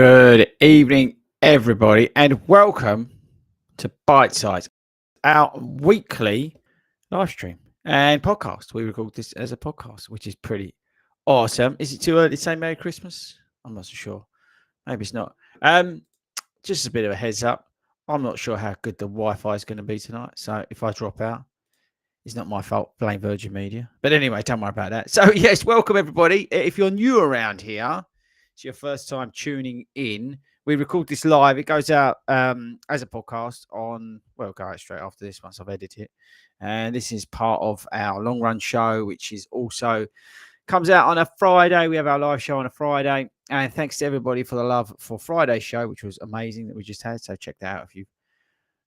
Good evening, everybody, and welcome to BITESIZE, our weekly live stream and podcast. We record this as a podcast, which is pretty awesome. Is it too early to say Merry Christmas? I'm not so sure. Maybe it's not. Just a bit of a heads up. I'm not sure how good the Wi-Fi is going to be tonight. So if I drop out, it's not my fault. Blame Virgin Media. But anyway, don't worry about that. So yes, welcome everybody. If you're new around here, it's your first time tuning in. We record this live. It goes out as a podcast on, well, go out straight after this once I've edited it. And this is part of our long run show, which is also comes out on a Friday. We have our live show on a Friday. And thanks to everybody for the love for Friday's show, which was amazing that we just had. So check that out if you've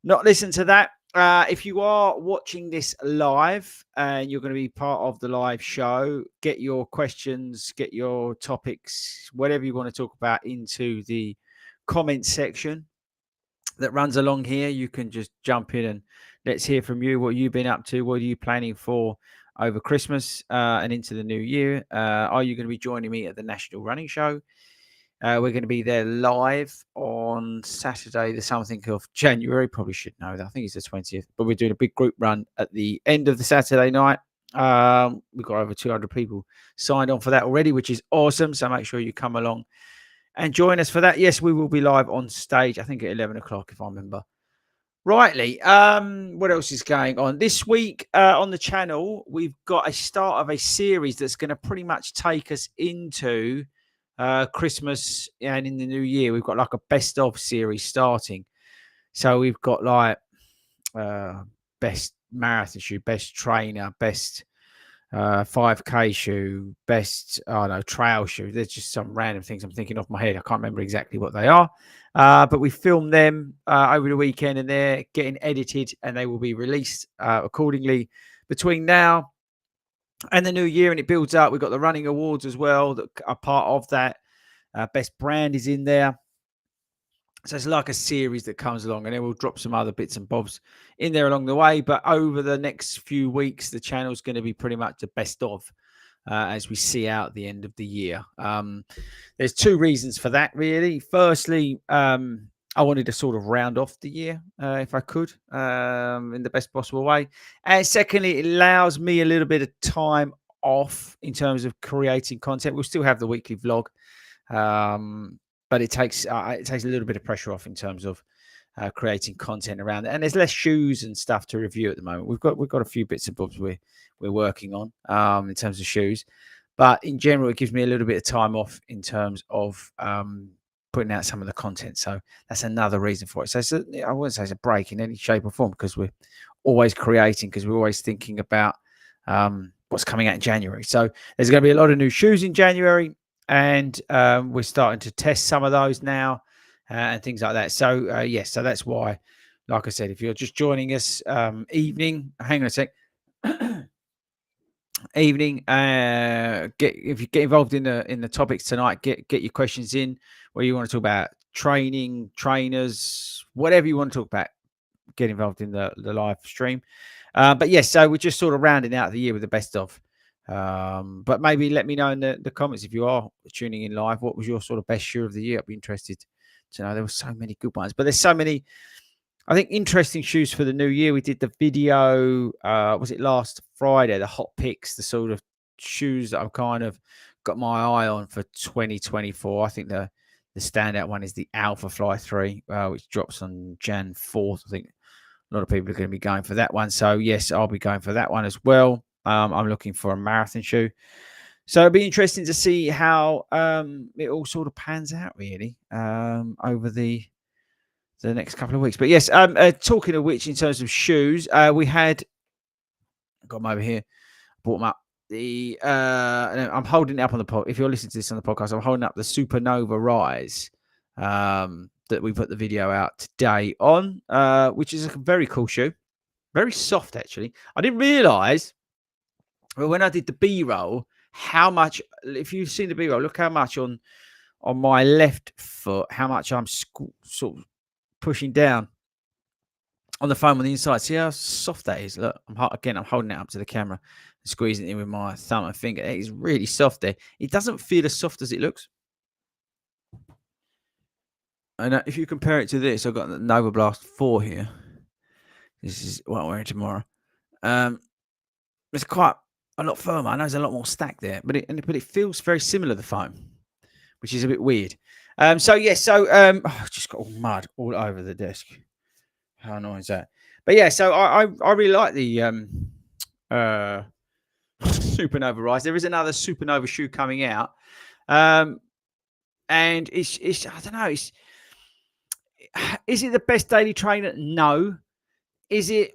not listened to that. If you are watching this live and you're going to be part of the live show, get your questions, get your topics, whatever you want to talk about into the comment section that runs along here. You can just jump in and let's hear from you. What you've been up to? What are you planning for over Christmas and into the new year? Are you going to be joining me at the National Running Show? We're going to be there live on Saturday, the something of January. Probably should know that. I think it's the 20th. But we're doing a big group run at the end of the Saturday night. We've got over 200 people signed on for that already, which is awesome. So make sure you come along and join us for that. Yes, we will be live on stage, I think at 11 o'clock, if I remember rightly. What else is going on? This week on the channel, we've got a start of a series that's going to pretty much take us into Christmas and in the new year. We've got like a best of series starting. So we've got like best marathon shoe, best trainer, best 5K shoe, best trail shoe. There's just some random things I'm thinking off my head. I can't remember exactly what they are. But we filmed them over the weekend and they're getting edited and they will be released accordingly between now and the new year, and it builds up. We've got the running awards as well that are part of that. Best brand is in there. So it's like a series that comes along, and then we'll drop some other bits and bobs in there along the way. But over the next few weeks, the channel's going to be pretty much the best of as we see out the end of the year. There's two reasons for that, really. Firstly, I wanted to sort of round off the year, if I could, in the best possible way. And secondly, it allows me a little bit of time off in terms of creating content. We'll still have the weekly vlog, but it takes a little bit of pressure off in terms of creating content around it. And there's less shoes and stuff to review at the moment. We've got a few bits and bobs we're working on in terms of shoes, but in general, it gives me a little bit of time off in terms of putting out some of the content. So that's another reason for it. So I wouldn't say it's a break in any shape or form, because we're always creating, because we're always thinking about what's coming out in January. So there's going to be a lot of new shoes in January, and we're starting to test some of those now and things like that. So yes, so that's why, like I said, if you're just joining us evening, hang on a sec. Evening, if you get involved in the topics tonight, get your questions in, where you want to talk about training, trainers, whatever you want to talk about, get involved in the live stream. But yes, so we're just sort of rounding out the year with the best of. But maybe let me know in the comments, if you are tuning in live, what was your sort of best shoe of the year? I'd be interested to know. There were so many good ones, but there's so many, I think, interesting shoes for the new year. We did the video, was it last Friday, the hot picks, the sort of shoes that I've kind of got my eye on for 2024. I think the standout one is the Alpha Fly 3, which drops on Jan 4th. I think a lot of people are going to be going for that one. So yes, I'll be going for that one as well. I'm looking for a marathon shoe. So it'll be interesting to see how it all sort of pans out, really, over the next couple of weeks. But yes, talking of which, in terms of shoes, we had, got them over here, brought them up. I'm holding it up on the pod. If you're listening to this on the podcast, I'm holding up the Supernova Rise that we put the video out today on, which is a very cool shoe. Very soft, actually. I didn't realize, but when I did the B-roll, how much, if you've seen the B-roll, look how much on my left foot, how much I'm sort of pushing down on the foam on the inside. See how soft that is? Look, I'm holding it up to the camera and squeezing it in with my thumb and finger. It is really soft there. It doesn't feel as soft as it looks. And if you compare it to this, I've got the Nova Blast 4 here. This is what I'm wearing tomorrow. It's quite a lot firmer. I know there's a lot more stack there, but it feels very similar, the foam, which is a bit weird. I just got all mud all over the desk. How annoying is that? But yeah, so I really like the Supernova Rise. There is another Supernova shoe coming out, and it's I don't know. Is it the best daily trainer? No. Is it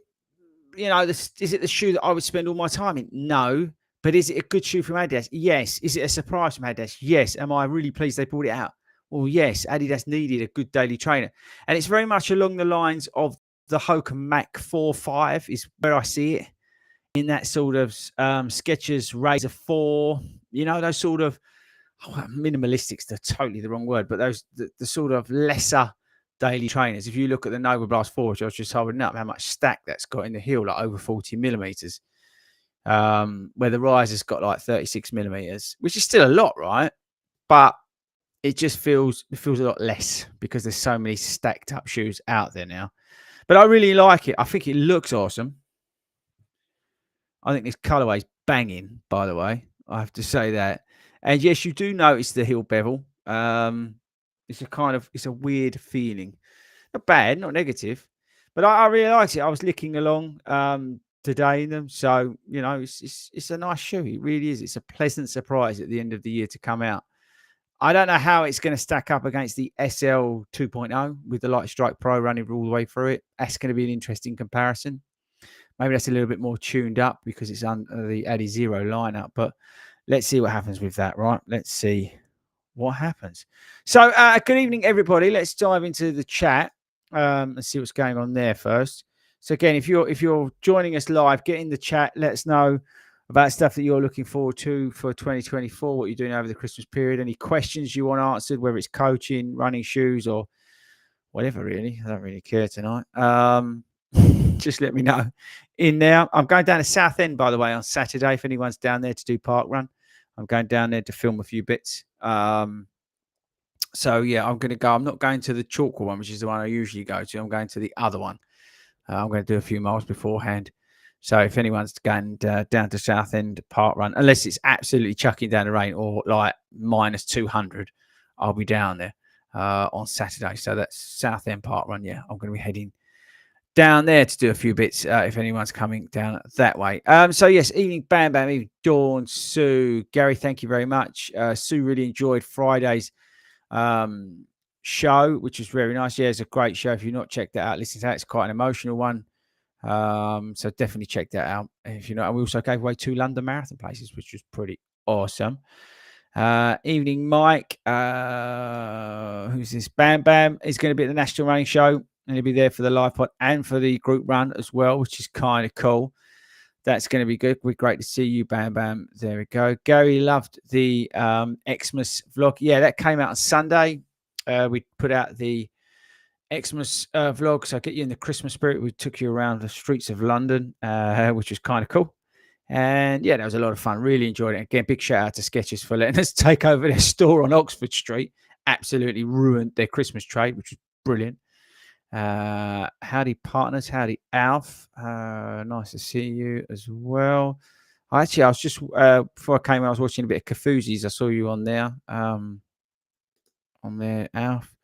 is it the shoe that I would spend all my time in? No. But is it a good shoe from Adidas? Yes. Is it a surprise from Adidas? Yes. Am I really pleased they brought it out? Well, yes. Adidas needed a good daily trainer. And it's very much along the lines of the Hoka Mach 4.5 is where I see it, in that sort of Skechers Razor 4, those sort of minimalistics, they're totally the wrong word, but those the sort of lesser daily trainers. If you look at the Nova Blast 4, which I was just holding up, how much stack that's got in the heel, like over 40 millimeters, where the Rise has got like 36 millimeters, which is still a lot, right? But it just feels a lot less because there's so many stacked up shoes out there now. But I really like it. I think it looks awesome. I think this colorway is banging, by the way. I have to say that. And yes, you do notice the heel bevel. It's a weird feeling. Not bad, not negative. But I really liked it. I was licking along today in them. So, it's a nice shoe. It really is. It's a pleasant surprise at the end of the year to come out. I don't know how it's going to stack up against the SL 2.0 with the Light Strike Pro running all the way through it. That's going to be an interesting comparison. Maybe that's a little bit more tuned up because it's under the Adizero lineup. But let's see what happens with that, right? Let's see what happens. So good evening, everybody. Let's dive into the chat and see what's going on there first. So again, if you're joining us live, get in the chat. Let us know about stuff that you're looking forward to for 2024, what you're doing over the Christmas period, any questions you want answered, whether it's coaching, running shoes, or whatever, really. I don't really care tonight. Just let me know in there. I'm going down to Southend, by the way, on Saturday. If anyone's down there to do park run, I'm going down there to film a few bits. So yeah, I'm going to go. I'm not going to the Chalkwell one, which is the one I usually go to. I'm going to the other one. I'm going to do a few miles beforehand. So if anyone's going down to Southend park run, unless it's absolutely chucking down the rain or like minus 200, I'll be down there on Saturday. So that's Southend park run. Yeah, I'm going to be heading down there to do a few bits if anyone's coming down that way. So yes, evening Bam Bam, evening Dawn, Sue, Gary, thank you very much. Sue really enjoyed Friday's show, which was very nice. Yeah, it's a great show. If you've not checked that out, listen to that. It's quite an emotional one. So definitely check that out. If you know, and we also gave away 2 London Marathon places, which was pretty awesome. Evening Mike, who's this? Bam Bam is going to be at the National Running Show. And he'll be there for the live pod and for the group run as well, which is kind of cool. That's going to be good. We're great to see you, Bam Bam. There we go. Gary loved the Xmas vlog. Yeah, that came out on Sunday. We put out the Xmas vlog, so get you in the Christmas spirit. We took you around the streets of London, which was kind of cool. And yeah, that was a lot of fun. Really enjoyed it. Again, big shout out to Skechers for letting us take over their store on Oxford Street. Absolutely ruined their Christmas trade, which was brilliant. Howdy partners, howdy Alf, nice to see you as well. I was just before I came I was watching a bit of Kafuzi's. I saw you on there Alf.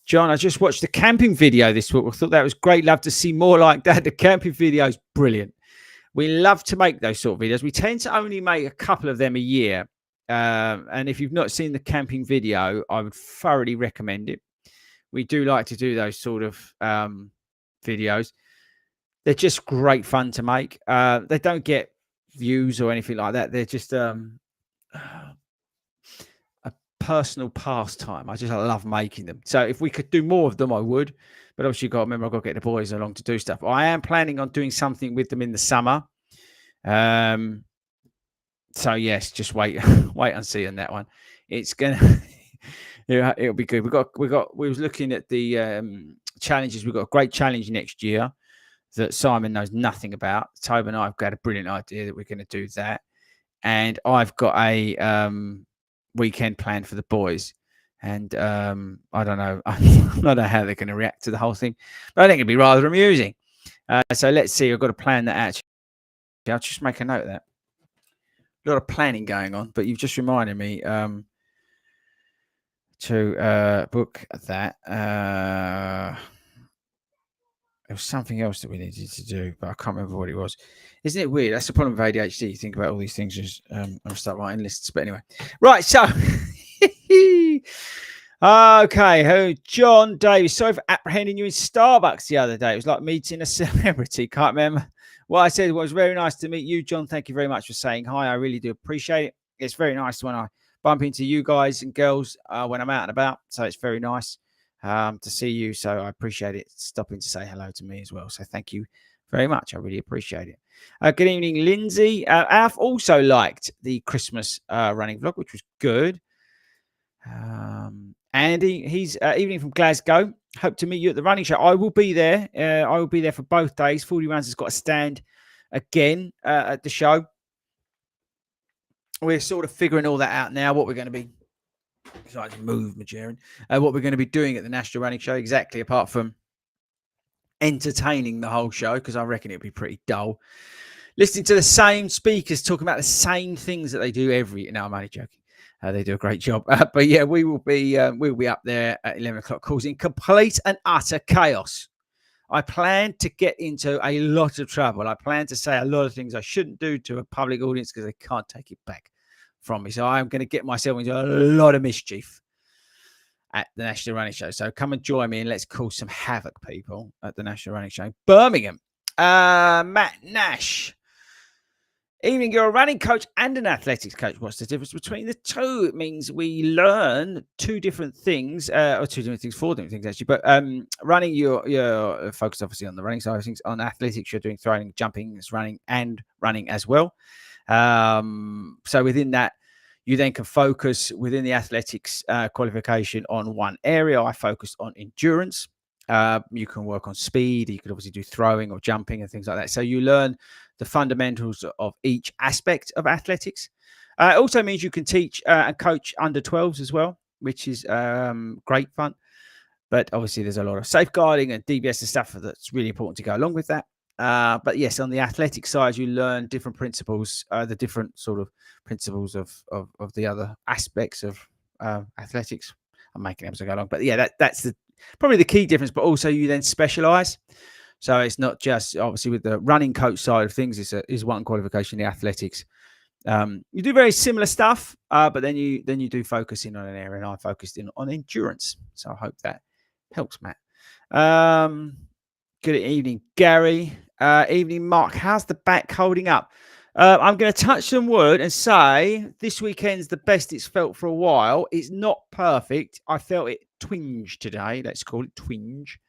John, I just watched the camping video this week. I thought that was great. Love to see more like that. The camping video is brilliant. We love to make those sort of videos. We tend to only make a couple of them a year, and if you've not seen the camping video, I would thoroughly recommend it. We do like to do those sort of videos. They're just great fun to make. They don't get views or anything like that. They're just a personal pastime. I just love making them. So if we could do more of them, I would. But obviously, you've got to remember, I've got to get the boys along to do stuff. I am planning on doing something with them in the summer. So yes, just wait and see on that one. It's gonna. Yeah, it'll be good. We was looking at the challenges. We've got a great challenge next year that Simon knows nothing about. Toby and I have got a brilliant idea that we're going to do that. And I've got a weekend planned for the boys. And I don't know. I don't know how they're going to react to the whole thing, but I think it'd be rather amusing. So let's see. I've got to plan that out. I'll just make a note of that. A lot of planning going on, but you've just reminded me to book that. There was something else that we needed to do, but I can't remember what it was. Isn't it weird? That's the problem with ADHD. You think about all these things, just I'll start writing lists. But anyway, right. So, okay. John Davis. Sorry for apprehending you in Starbucks the other day. It was like meeting a celebrity. Can't remember what I said. It was very nice to meet you, John. Thank you very much for saying hi. I really do appreciate it. It's very nice when I bump into you guys and girls when I'm out and about. So it's very nice to see you. So I appreciate it stopping to say hello to me as well. So thank you very much. I really appreciate it. Good evening, Lindsay. Alf also liked the Christmas running vlog, which was good. Andy, he's evening from Glasgow. Hope to meet you at the running show. I will be there. I will be there for both days. 40 Runs has got a stand again at the show. We're sort of figuring all that out now, what we're going to be. So I just move, Majerin. What we're going to be doing at the National Running Show, exactly, apart from entertaining the whole show, because I reckon it'd be pretty dull. Listening to the same speakers talking about the same things that they do every. No, I'm only joking. They do a great job. But yeah, we'll be up there at 11 o'clock, causing complete and utter chaos. I plan to get into a lot of trouble. I plan to say a lot of things I shouldn't do to a public audience because they can't take it back from me. So I'm going to get myself into a lot of mischief at the National Running Show. So come and join me and let's cause some havoc, people, at the National Running Show. Birmingham. Matt Nash. Evening, you're a running coach and an athletics coach. What's the difference between the two? It means we learn two different things, or two different things, four different things actually. But running, you're focused obviously on the running side of things. On athletics, you're doing throwing, jumping, running, and running as well. So within that, you then can focus within the athletics qualification on one area. I focused on endurance. You can work on speed. You could obviously do throwing or jumping and things like that. So you learn the fundamentals of each aspect of athletics. It also means you can teach and coach under 12s as well, which is great fun. But obviously, there's a lot of safeguarding and DBS and stuff that's really important to go along with that. But yes, on the athletic side, you learn different principles, the different sort of principles of the other aspects of athletics. I'm making them as I go along. But yeah, that's probably the key difference. But also, you then specialize. So it's not just obviously with the running coach side of things is one qualification. The athletics, you do very similar stuff, but then you do focus in on an area, and I focused in on endurance. So I hope that helps, Matt. Good evening, Gary. Evening, Mark. How's the back holding up? I'm going to touch some wood and say this weekend's the best it's felt for a while. It's not perfect. I felt it twinge today. Let's call it twinge.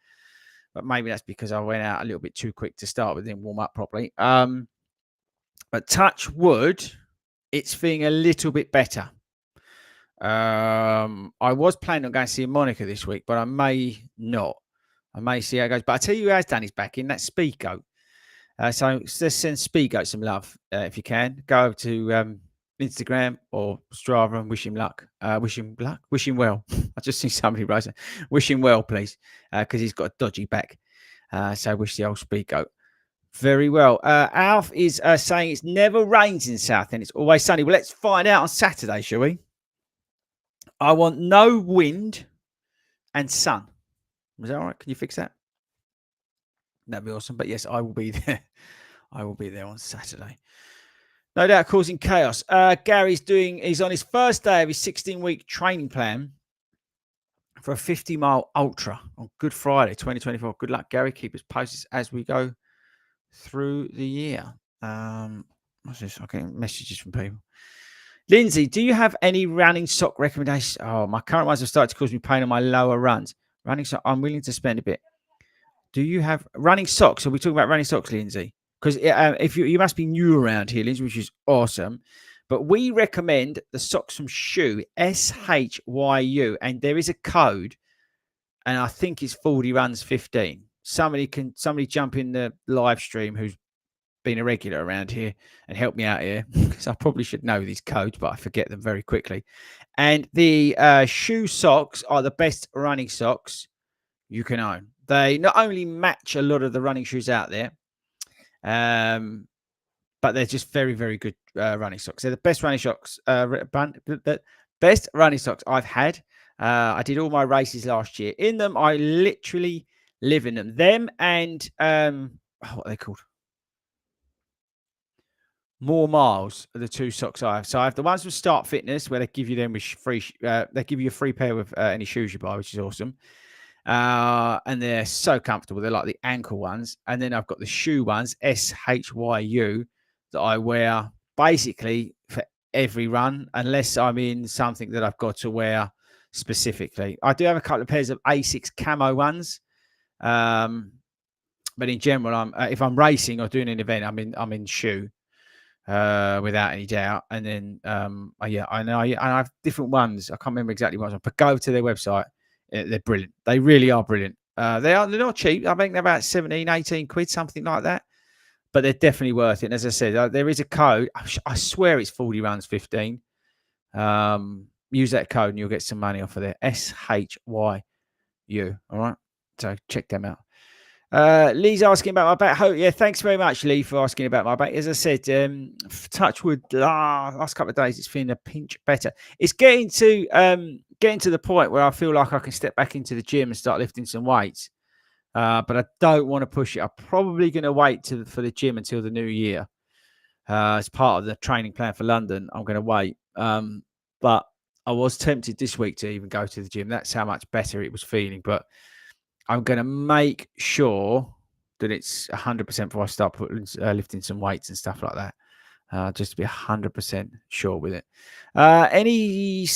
But maybe that's because I went out a little bit too quick to start with, didn't warm up properly. But touch wood, it's feeling a little bit better. I was planning on going to see Monica this week, but I may not. I may see how it goes. But I tell you who has done his back in, that's Speedgoat. So let's send Speedgoat some love if you can. Go over to Instagram or Strava and wish him luck. Wish him well. I just see somebody write it. Wish him well, please, because he's got a dodgy back. So wish the old Speedgoat very well. Alf is saying it's never rains in Southend. It's always sunny. Well, let's find out on Saturday, shall we? I want no wind and sun. Is that all right? Can you fix that? That'd be awesome. But yes, I will be there. I will be there on Saturday. No doubt causing chaos. He's on his first day of his 16-week training plan for a 50-mile ultra on Good Friday, 2024. Good luck, Gary. Keep us posted as we go through the year. What's this? I'm getting messages from people. Lindsay, do you have any running sock recommendations? Oh, my current ones have started to cause me pain on my lower runs. Running sock, I'm willing to spend a bit. Do you have running socks? Are we talking about running socks, Lindsay? Because if you must be new around here, Lindsay, which is awesome. But we recommend the socks from Shoe, SHYU, and there is a code, and I think it's FORDY runs 15. Somebody jump in the live stream who's been a regular around here and helped me out here, because I probably should know these codes, but I forget them very quickly. And the shoe socks are the best running socks you can own. They not only match a lot of the running shoes out there, but they're just very, very good running socks. They're the best running socks, the best running socks I've had. I did all my races last year in them. I literally live in them. Them and what are they called? More Miles are the two socks I have. So I have the ones with Start Fitness, where they give you them with free. They give you a free pair with any shoes you buy, which is awesome. And they're so comfortable. They're like the ankle ones. And then I've got the shoe ones, SHYU, that I wear basically for every run, unless I'm in something that I've got to wear specifically. I do have a couple of pairs of A6 camo ones. But in general, if I'm racing or doing an event, I'm in shoe. Without any doubt. And then, yeah, I know I have different ones. I can't remember exactly what ones, but go to their website. They're brilliant. They really are brilliant. They're not cheap. I think they're about 17, 18 quid, something like that. But they're definitely worth it. And as I said, there is a code. I swear it's 40 runs 15. Use that code and you'll get some money off of there. SHYU. All right. So check them out. Lee's asking about my back. Yeah, thanks very much, Lee, for asking about my back. As I said, touch wood, last couple of days, it's feeling a pinch better. It's getting to the point where I feel like I can step back into the gym and start lifting some weights. But I don't want to push it. I'm probably going to wait for the gym until the new year. As part of the training plan for London, I'm going to wait. But I was tempted this week to even go to the gym. That's how much better it was feeling. But I'm going to make sure that it's 100% before I start lifting some weights and stuff like that. Just to be 100% sure with it. Any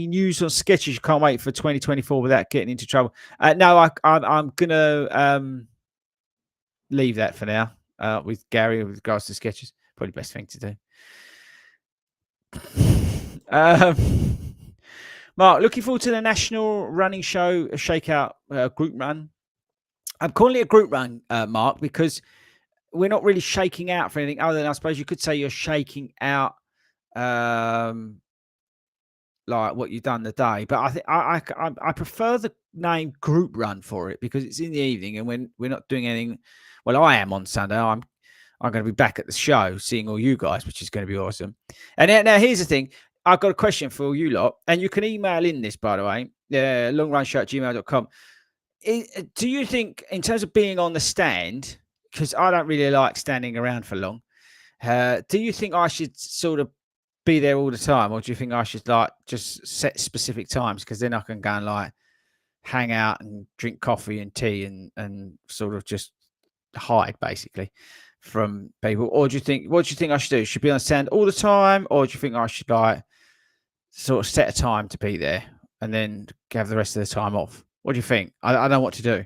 news on sketches you can't wait for 2024 without getting into trouble? No, I'm going to leave that for now with Gary with regards to sketches. Probably the best thing to do. Mark, looking forward to the National Running Show Shakeout group run. I'm calling it a group run, Mark, because we're not really shaking out for anything other than, I suppose you could say, you're shaking out like what you've done the day. But I think I prefer the name group run for it, because it's in the evening and when we're not doing anything. Well, I am on Sunday. I'm going to be back at the show seeing all you guys, which is going to be awesome. And now here's the thing. I've got a question for all you lot, and you can email in this, by the way, longrunshow@gmail.com. Do you think, in terms of being on the stand, because I don't really like standing around for long, do you think I should sort of be there all the time, or do you think I should like just set specific times, because then I can go and like hang out and drink coffee and tea and sort of just hide basically from people? Or what do you think I should do? Should be on stand all the time, or do you think I should like sort of set a time to be there and then have the rest of the time off? What do you think? I don't know what to do.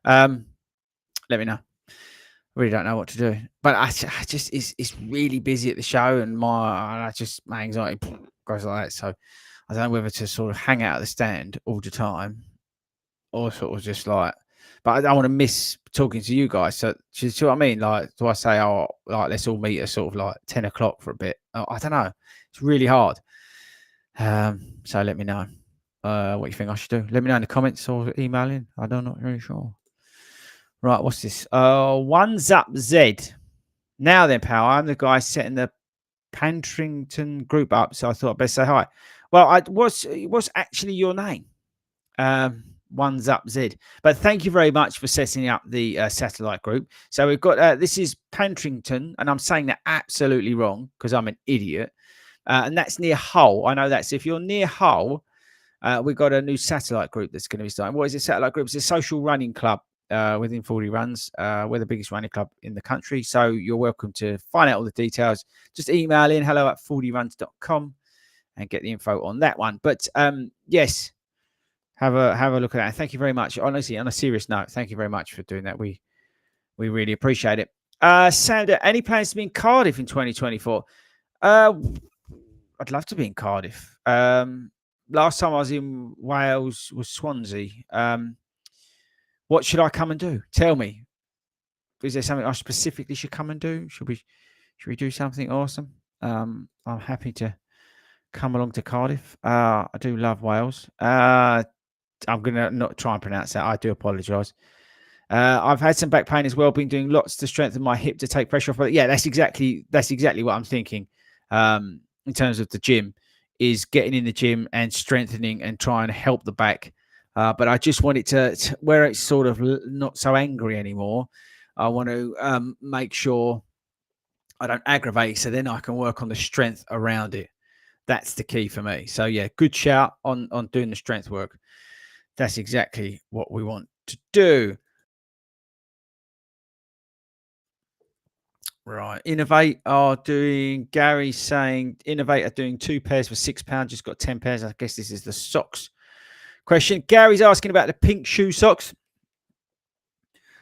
Let me know. I really don't know what to do. But I just it's really busy at the show, and my anxiety goes like that. So I don't know whether to sort of hang out at the stand all the time, or sort of just like. But I don't want to miss talking to you guys. So do you see what I mean? Like, do I say, oh, like let's all meet at sort of like 10 o'clock for a bit? I don't know. It's really hard. So let me know what you think I should do. Let me know in the comments or email in. I'm not really sure. Right, what's this? One's Up Z. Now then, pal, I'm the guy setting the Pantrington group up, so I thought I'd best say hi. Well, what's actually your name? One's Up Z. But thank you very much for setting up the satellite group. So we've got this is Pantrington, and I'm saying that absolutely wrong because I'm an idiot. And that's near Hull. I know that's if you're near Hull, we've got a new satellite group that's going to be starting. What is a satellite group? It's a social running club within 40 Runs. We're the biggest running club in the country. So you're welcome to find out all the details. Just email in hello@fordyruns.com and get the info on that one. But yes, have a look at that. Thank you very much. Honestly, on a serious note, thank you very much for doing that. We really appreciate it. Sandra, any plans to be in Cardiff in 2024? I'd love to be in Cardiff. Last time I was in Wales was Swansea. What should I come and do? Tell me. is there something I specifically should come and do? Should we do something awesome? I'm happy to come along to Cardiff. I do love Wales. I'm gonna not try and pronounce that. I do apologise. I've had some back pain as well. Been doing lots to strengthen my hip to take pressure off. But yeah, that's exactly what I'm thinking. In terms of the gym, is getting in the gym and strengthening and trying to help the back. But I just want it to where it's sort of not so angry anymore. I want to make sure I don't aggravate, so then I can work on the strength around it. That's the key for me. So yeah, good shout on doing the strength work. That's exactly what we want to do. Right. Innovate are doing, Gary's saying, Innovate are doing 2 pairs for £6. Just got 10 pairs. I guess this is the socks question. Gary's asking about the pink shoe socks.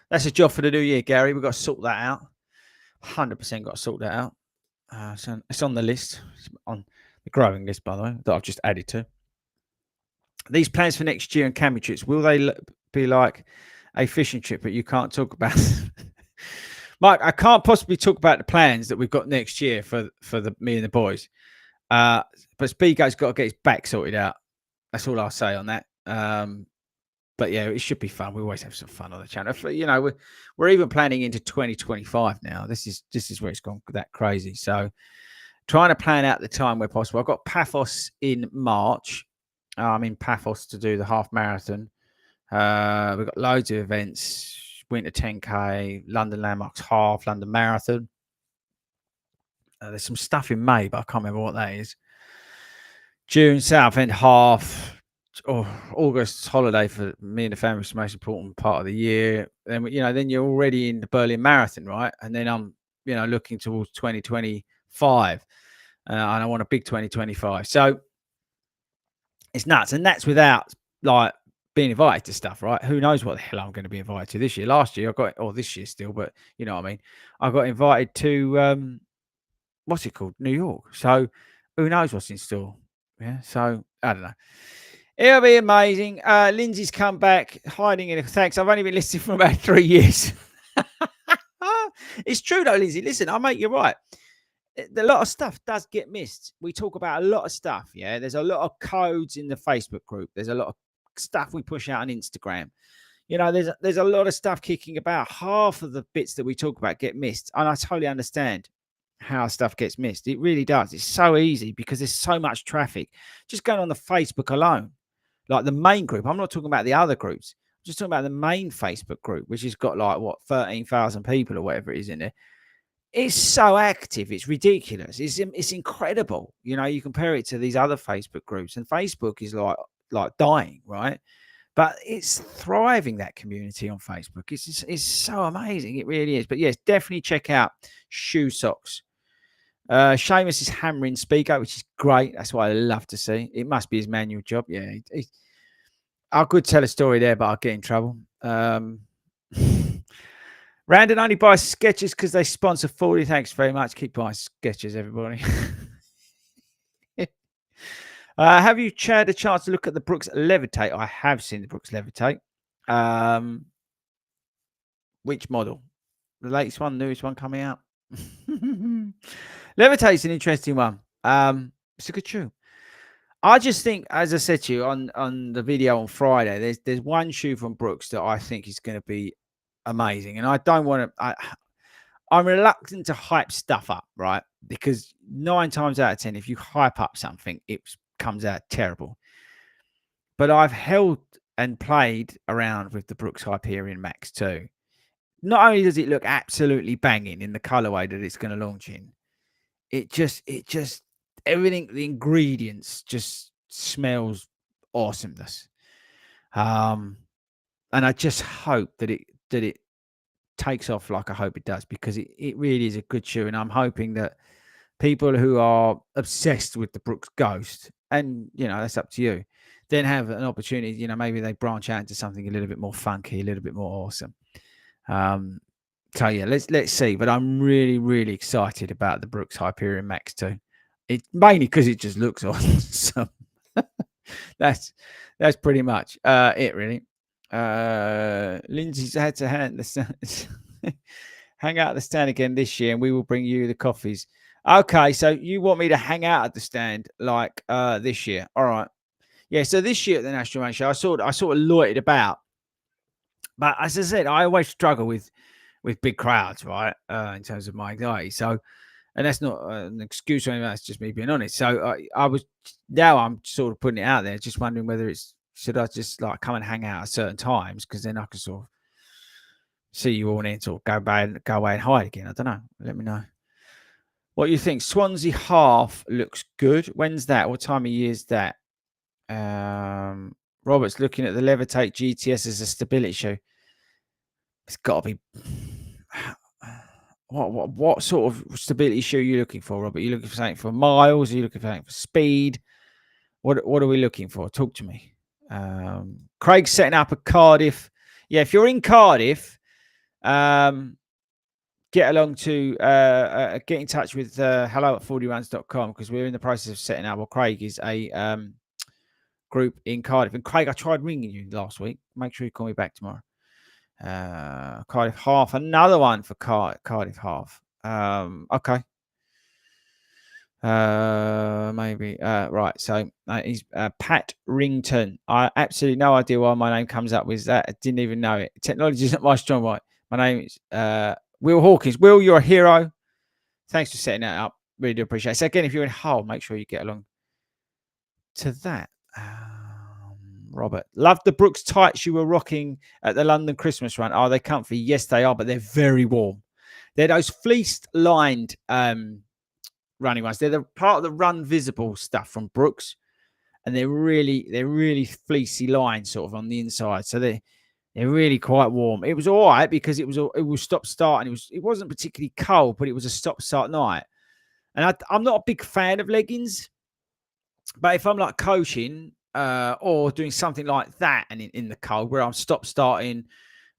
That's a job for the new year, Gary. We've got to sort that out. 100% got to sort that out. So it's on the list, it's on the growing list, by the way, that I've just added to. These plans for next year and camping trips, will they be like a fishing trip, but you can't talk about? Mike, I can't possibly talk about the plans that we've got next year for me and the boys. But Speego's got to get his back sorted out. That's all I'll say on that. But yeah, it should be fun. We always have some fun on the channel. You know, we're even planning into 2025 now. This is where it's gone that crazy. So trying to plan out the time where possible. I've got Paphos in March. I'm in Paphos to do the half marathon. We've got loads of events. Winter 10K, London Landmarks half, London Marathon. There's some stuff in May, but I can't remember what that is. June, Southend half. August holiday for me and the family is the most important part of the year. Then then you're already in the Berlin Marathon, right? And then I'm looking towards 2025, and I want a big 2025. So it's nuts, and that's without like being invited to stuff, right? Who knows what the hell I'm going to be invited to this year? Last year I got, or this year still, but you know what I mean. I got invited to what's it called, New York. So who knows what's in store? Yeah. So I don't know. It'll be amazing. Lindsay's come back, hiding in. Thanks. I've only been listening for about 3 years. It's true though, Lindsay. Listen, I make you right. A lot of stuff does get missed. We talk about a lot of stuff. Yeah. There's a lot of codes in the Facebook group. There's a lot of stuff we push out on Instagram. There's a lot of stuff kicking about. Half of the bits that we talk about get missed. And I totally understand how stuff gets missed. It really does. It's so easy because there's so much traffic. Just going on the Facebook alone, like the main group. I'm not talking about the other groups. I'm just talking about the main Facebook group, which has got like 13,000 people or whatever it is in there. It's so active. It's ridiculous. It's incredible. You compare it to these other Facebook groups, and Facebook is like dying, right? But it's thriving, that community on Facebook. It's so amazing. It really is. But yes, definitely check out Shoe Socks. Seamus is hammering Speaker, which is great. That's what I love to see. It must be his manual job. Yeah. I could tell a story there, but I'll get in trouble. Randon only buys Skechers because they sponsor FORDY. Thanks very much. Keep buying Skechers, everybody. Have you had a chance to look at the Brooks Levitate? I have seen the Brooks Levitate. Which model? The latest one, newest one coming out? Levitate's an interesting one. It's a good shoe. I just think, as I said to you on the video on Friday, there's one shoe from Brooks that I think is going to be amazing. And I don't want to... I'm reluctant to hype stuff up, right? Because 9 times out of 10, if you hype up something, it comes out terrible. But I've held and played around with the Brooks Hyperion Max 2. Not only does it look absolutely banging in the colorway that it's going to launch in, it just everything, the ingredients just smells awesomeness. And I just hope that it takes off like I hope it does, because it really is a good shoe. And I'm hoping that people who are obsessed with the Brooks Ghost, and that's up to you, then have an opportunity, maybe they branch out into something a little bit more funky, a little bit more awesome. So yeah, let's see. But I'm really, really excited about the Brooks Hyperion Max 2. It's mainly because it just looks awesome. That's pretty much it, really. Lindsay's had to hand the Hang out at the stand again this year, and we will bring you the coffees. Okay, so you want me to hang out at the stand like this year? All right. Yeah. So this year at the National Running Show, I sort of loitered about, but as I said, I always struggle with big crowds, right? In terms of my anxiety. So, and that's not an excuse or anything. That's just me being honest. So I was now I'm sort of putting it out there, just wondering whether it's should I just like come and hang out at certain times because then I can sort of see you all and then sort of go away and hide again. I don't know. Let me know. What you think? Swansea half looks good. When's that? What time of year is that? Robert's looking at the Levitate GTS as a stability shoe. It's got to be. What sort of stability shoe are you looking for, Robert? Are you looking for something for miles? Are you looking for something for speed? What are we looking for? Talk to me. Craig's setting up a Cardiff. Yeah, if you're in Cardiff, get along to get in touch with hello at FORDYruns.com because we're in the process of setting up. Well, Craig is a group in Cardiff. And Craig, I tried ringing you last week. Make sure you call me back tomorrow. Cardiff half, another one for Cardiff half. Okay. Maybe. Right. So he's Pat Rington. I absolutely no idea why my name comes up with that. I didn't even know it. Technology isn't my strong point. My name is Will Hawkins. Will, you're a hero. Thanks for setting that up. Really do appreciate it. So again, if you're in Hull, make sure you get along to that. Robert, love the Brooks tights you were rocking at the London Christmas run. Are they comfy? Yes, they are, but they're very warm. They're those fleeced lined running ones. They're the part of the Run Visible stuff from Brooks, and they're really fleecy lined sort of on the inside. So they're really quite warm. It was all right because it was stop start and it wasn't particularly cold, but it was a stop start night. And I'm not a big fan of leggings, but if I'm like coaching or doing something like that and in the cold where I'm stop starting,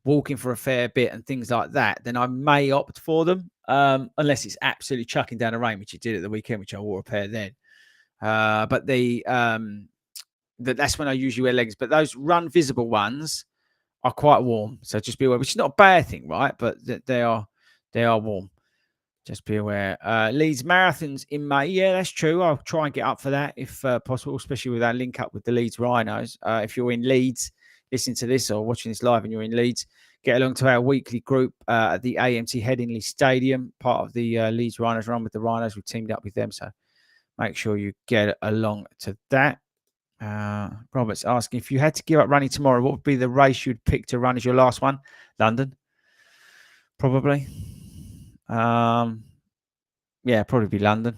walking for a fair bit and things like that, then I may opt for them unless it's absolutely chucking down the rain, which it did at the weekend, which I wore a pair then. But that's when I usually wear leggings. But those Run Visible ones are quite warm, so just be aware. Which is not a bad thing, right? But they are warm. Just be aware. Leeds marathons in May. Yeah, that's true. I'll try and get up for that if possible, especially with our link up with the Leeds Rhinos. If you're in Leeds, listening to this or watching this live and you're in Leeds, get along to our weekly group at the AMT Headingley Stadium, part of the Leeds Rhinos run with the Rhinos. We've teamed up with them, so make sure you get along to that. Robert's asking, if you had to give up running tomorrow, what would be the race you'd pick to run as your last one? London, probably. Yeah, probably be London,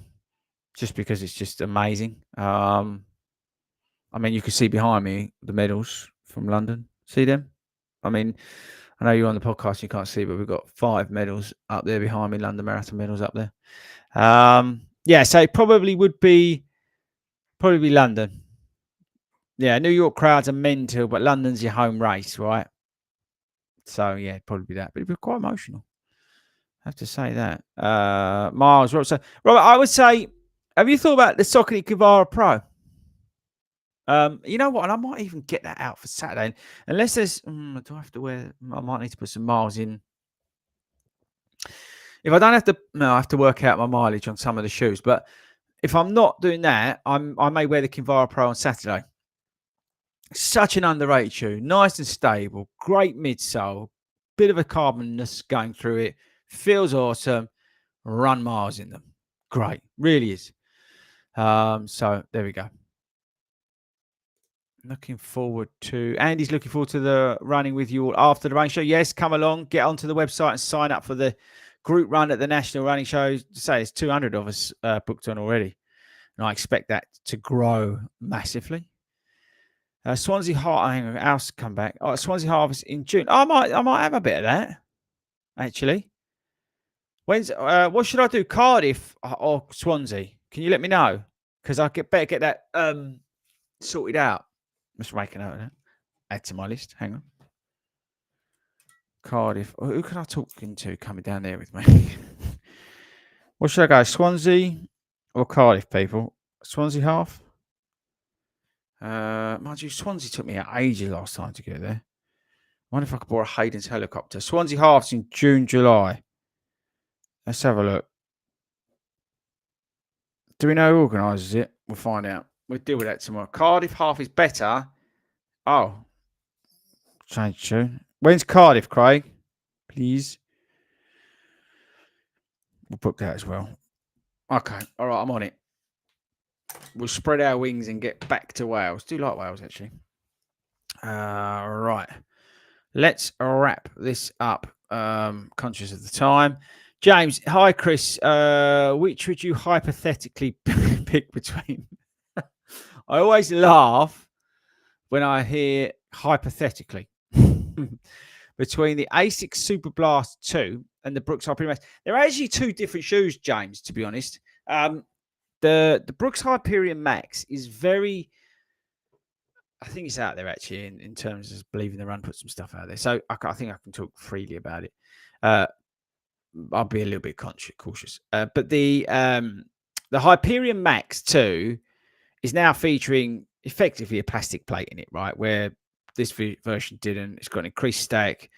just because it's just amazing. I mean, you can see behind me the medals from London. See them? I mean, I know you're on the podcast, you can't see, but we've got 5 medals up there behind me, London Marathon medals up there. Yeah, so it probably be London. Yeah, New York crowds are mental, but London's your home race, right? So yeah, it'd probably be that, but it'd be quite emotional. I have to say that. Miles, so Robert, I would say, have you thought about the Saucony Kivara Pro? You know what? And I might even get that out for Saturday. Unless there's, do I have to wear? I might need to put some miles in. If I don't have to, no, I have to work out my mileage on some of the shoes. But if I'm not doing that, I may wear the Kivara Pro on Saturday. Such an underrated shoe, nice and stable, great midsole, bit of a carbonness going through it, feels awesome. Run miles in them, great, really is. So there we go. Looking forward to Andy's looking forward to the running with you all after the running show. Yes, come along, get onto the website and sign up for the group run at the National Running Show. Say there's 200 of us booked on already, and I expect that to grow massively. Swansea Harvest come back. Oh, Swansea Harvest in June. I might have a bit of that actually. When's what should I do? Cardiff or Swansea? Can you let me know? Because I better get that sorted out. Let's make a note of that. Add to my list. Hang on. Cardiff. Who can I talk into coming down there with me? What should I go? Swansea or Cardiff, people? Swansea half. Mind you, Swansea took me out ages last time to get there. I wonder if I could borrow Hayden's helicopter. Swansea halves in June, July. Let's have a look. Do we know who organises it? We'll find out. We'll deal with that tomorrow. Cardiff half is better. Oh, change tune. When's Cardiff, Craig? Please. We'll book that as well. Okay. All right. I'm on it. We'll spread our wings and get back to Wales. Do like Wales, actually. Right. Let's wrap this up. Conscious of the time. James, hi, Chris. Which would you hypothetically pick between? I always laugh when I hear hypothetically between the Asics Super Blast 2 and the Brooks Hyperion Max. They're actually two different shoes, James, to be honest. The Brooks Hyperion Max is very, I think it's out there actually in terms of believing the run, put some stuff out there. So I think I can talk freely about it. I'll be a little bit cautious. But the Hyperion Max 2 is now featuring effectively a plastic plate in it, right? Where this version didn't. It's got an increased stack,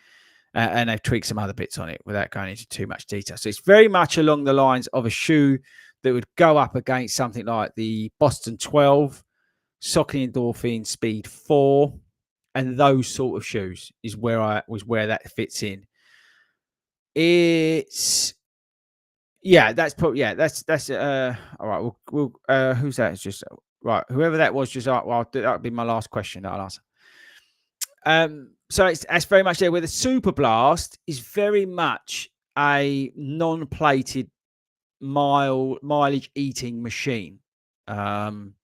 and they've tweaked some other bits on it without going into too much detail. So it's very much along the lines of a shoe that would go up against something like the Boston 12, Saucony Endorphin Speed 4, and those sort of shoes is where that fits in. It's that's probably that's all right. We'll who's that? It's just right. Whoever that was, just well, that'll be my last question that I'll answer. So it's very much there where the Super Blast is very much a non-plated mileage eating machine. And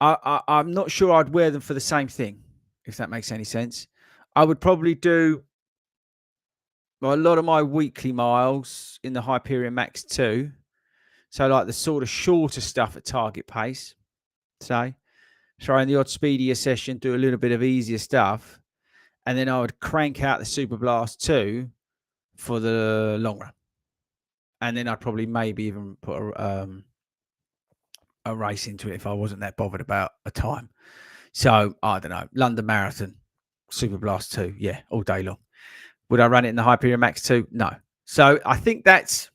I'm not sure I'd wear them for the same thing, if that makes any sense. I would probably do a lot of my weekly miles in the Hyperion Max 2. So like the sort of shorter stuff at target pace, say. Throw in the odd speedier session, do a little bit of easier stuff. And then I would crank out the Super Blast 2 for the long run. And then I'd probably maybe even put a race into it if I wasn't that bothered about a time. So, I don't know, London Marathon, Super Blast 2, yeah, all day long. Would I run it in the Hyperion Max 2? No. So, I think that's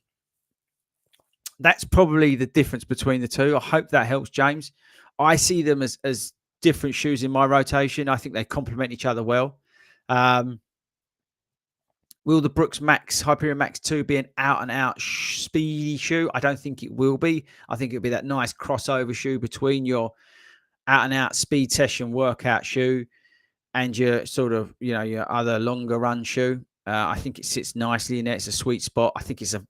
probably the difference between the two. I hope that helps, James. I see them as different shoes in my rotation. I think they complement each other well. Will the Brooks Hyperion Max 2 be an out-and-out speedy shoe? I don't think it will be. I think it'll be that nice crossover shoe between your out-and-out speed session workout shoe and your sort of, your other longer run shoe. I think it sits nicely in there. It's a sweet spot. I think it's a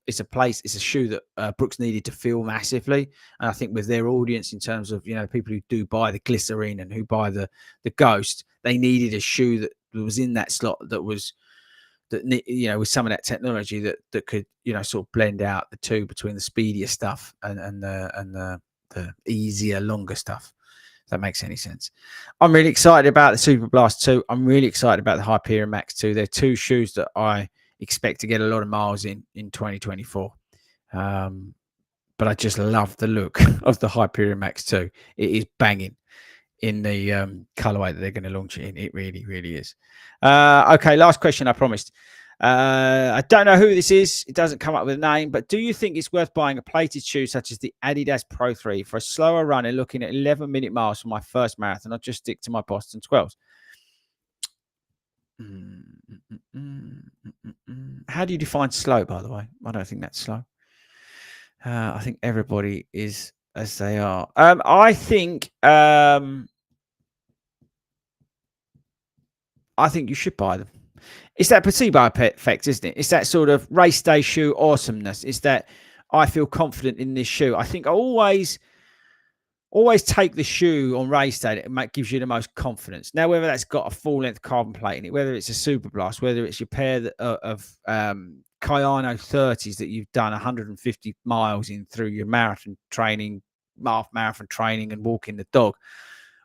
shoe that Brooks needed to fill massively. And I think with their audience in terms of, people who do buy the Glycerine and who buy the Ghost, they needed a shoe that was in that slot that was, with some of that technology that could, sort of blend out the two between the speedier stuff and the easier, longer stuff. If that makes any sense. I'm really excited about the Super Blast 2. I'm really excited about the Hyperion Max 2. They're two shoes that I expect to get a lot of miles in 2024. But I just love the look of the Hyperion Max 2. It is banging in the colorway that they're going to launch it in. It really, really is. Okay, last question, I promised. I don't know who this is. It doesn't come up with a name, but do you think it's worth buying a plated shoe such as the Adidas Pro 3 for a slower run and looking at 11-minute miles for my first marathon? I'll just stick to my Boston 12s. How do you define slow, by the way? I don't think that's slow. I think everybody is as they are. I think you should buy them. It's that placebo effect, isn't it? It's that sort of race day shoe awesomeness. It's that I feel confident in this shoe. I think I always take the shoe on race day that gives you the most confidence. Now, whether that's got a full-length carbon plate in it, whether it's a Super Blast, whether it's your pair of Kayano 30s that you've done 150 miles in through your marathon training, half marathon training and walking the dog,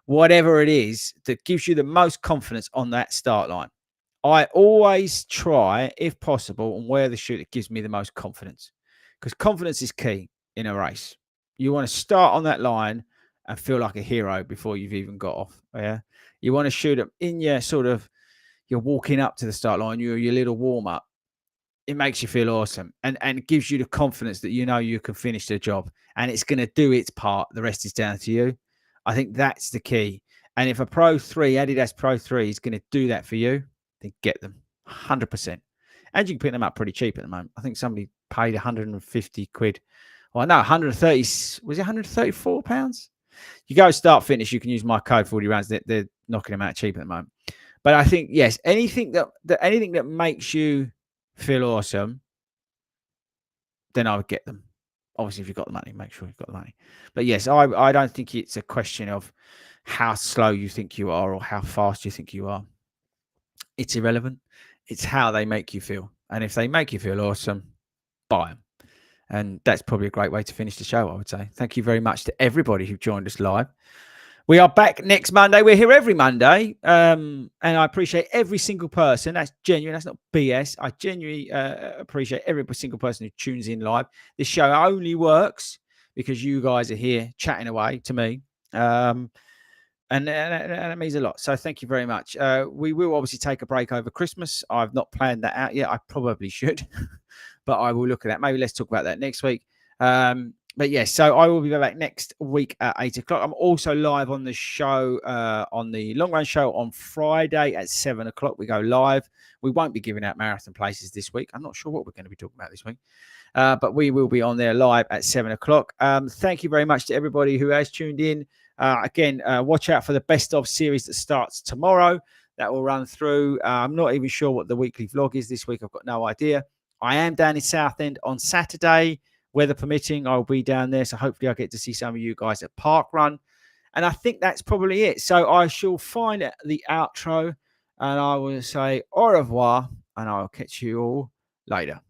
whatever it is that gives you the most confidence on that start line. I always try, if possible, and wear the shoe that gives me the most confidence, because confidence is key in a race. You want to start on that line and feel like a hero before you've even got off. Yeah, you want to shoot them in your sort of you're walking up to the start line, you're your little warm up. It makes you feel awesome, and it gives you the confidence that you know you can finish the job, and it's going to do its part. The rest is down to you. I think that's the key. And if a Pro 3, Adidas Pro 3 is going to do that for you, then get them 100%. And you can pick them up pretty cheap at the moment. I think somebody paid 150 quid. Well, no, 130, was it 134 pounds? You go Start Fitness, you can use my code 40 rounds. They're knocking them out cheap at the moment. But I think, yes, anything that makes you feel awesome, then I would get them. Obviously, if you've got the money, make sure you've got the money. But yes, I don't think it's a question of how slow you think you are or how fast you think you are. It's irrelevant. It's how they make you feel. And if they make you feel awesome, buy them. And that's probably a great way to finish the show, I would say. Thank you very much to everybody who joined us live. We are back next Monday. We're here every Monday. And I appreciate every single person. That's genuine. That's not BS. I genuinely appreciate every single person who tunes in live. This show only works because you guys are here chatting away to me. And it means a lot. So thank you very much. We will obviously take a break over Christmas. I've not planned that out yet. I probably should, but I will look at that. Maybe let's talk about that next week. But yes, so I will be back next week at 8 o'clock. I'm also live on the show, on the Long Run Show on Friday at 7 o'clock. We go live. We won't be giving out marathon places this week. I'm not sure what we're going to be talking about this week. But we will be on there live at 7 o'clock. Thank you very much to everybody who has tuned in. Again, watch out for the best of series that starts tomorrow. That will run through. I'm not even sure what the weekly vlog is this week. I've got no idea. I am down in Southend on Saturday. Weather permitting, I'll be down there. So hopefully I'll get to see some of you guys at Park Run. And I think that's probably it. So I shall find the outro and I will say au revoir and I'll catch you all later.